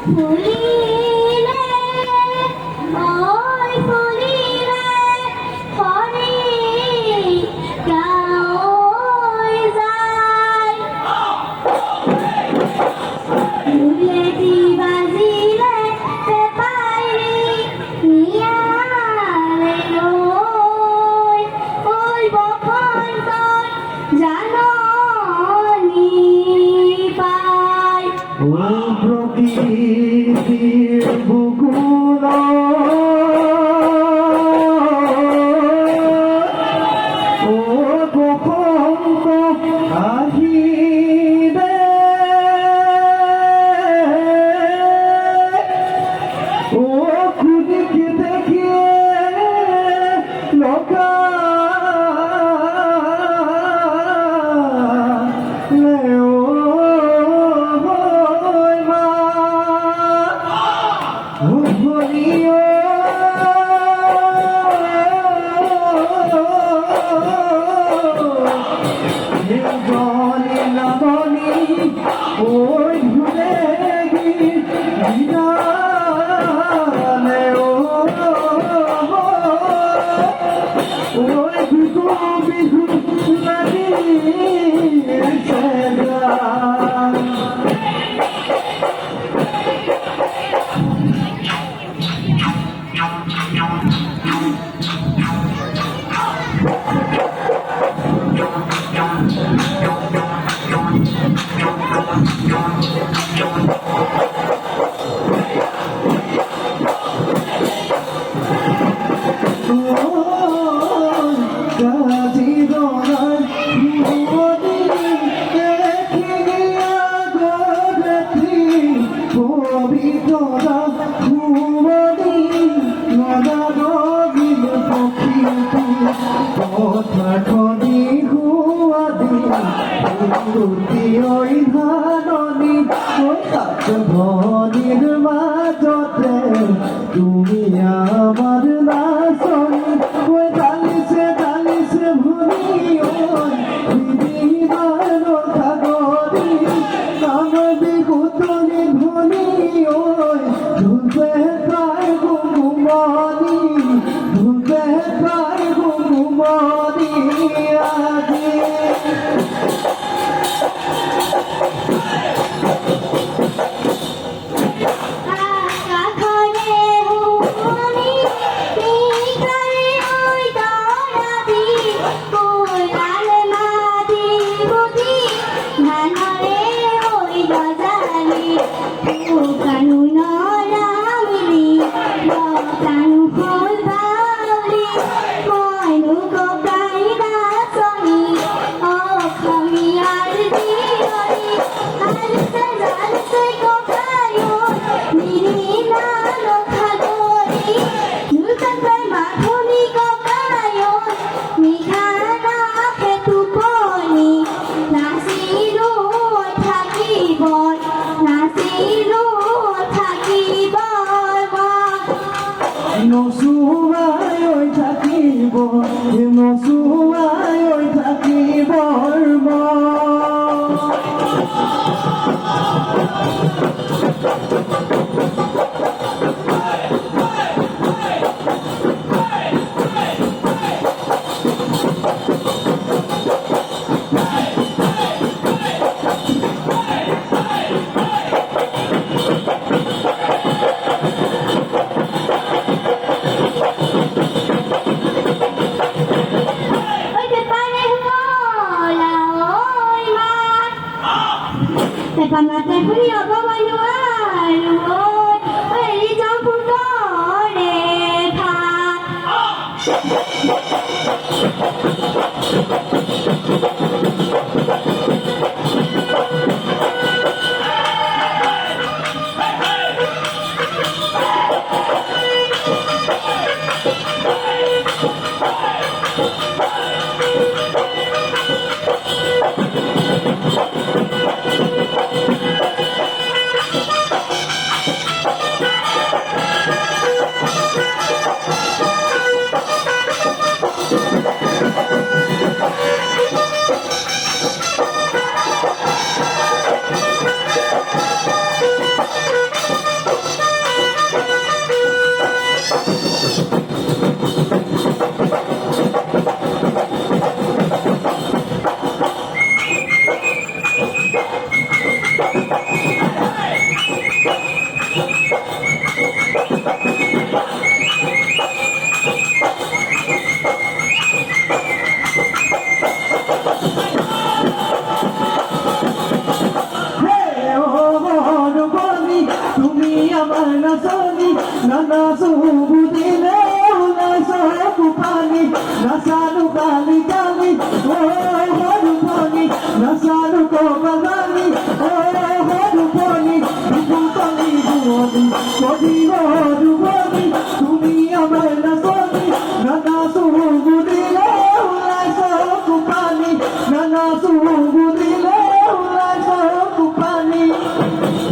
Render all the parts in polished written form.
ফুলিলে ওই ফুলিলে পরি গাঁৱলৈ যায় বুলেটি বাজিলে পেপাৰী নিয়ালে লৈ ওই বসন্তত জাননী পায় ও প্রকৃতির বুকুল ও বসন্ত আহিবে ও খুদিকে দেখিয়ে লোকা ওই ভুলে গিয়ে ওই বিহু বিহু লাগি ধনির মাজতে তুমি আমার নাচনি ওই দালিছে ভুলি ওই বিদিবার খাগরি আমার বিহুতনি ভুলি ওই ধুলবে প্রায় ঘুমনি ধুলবে প্রায় ঘুমনি আগে নসুৱাই থাকিব নসুৱাই থাকিব Panate frío como lugar, el punto oreja. আমার না সনি না সুবুদিলে না সকু পানি না সানু কালি কালি ও হরু পানি না সানু কোমানি ও হরু পানি বিপুতলি বুনি কবি হরু পানি তুমি আমার না সনি না সুবুদিলে না সকু পানি না সুবুদিলে না সকু পানি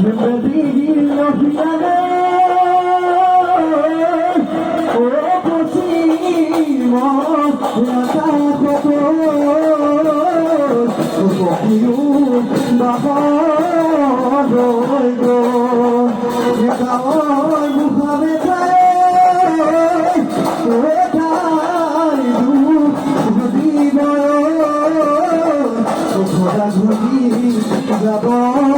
Medina Fiale, oh Cosimo, la taco, oh Dio, Bahado, Yahweh Muhammad, oh Taidu, Medina, oh Khoda Ghudi, Jabbar.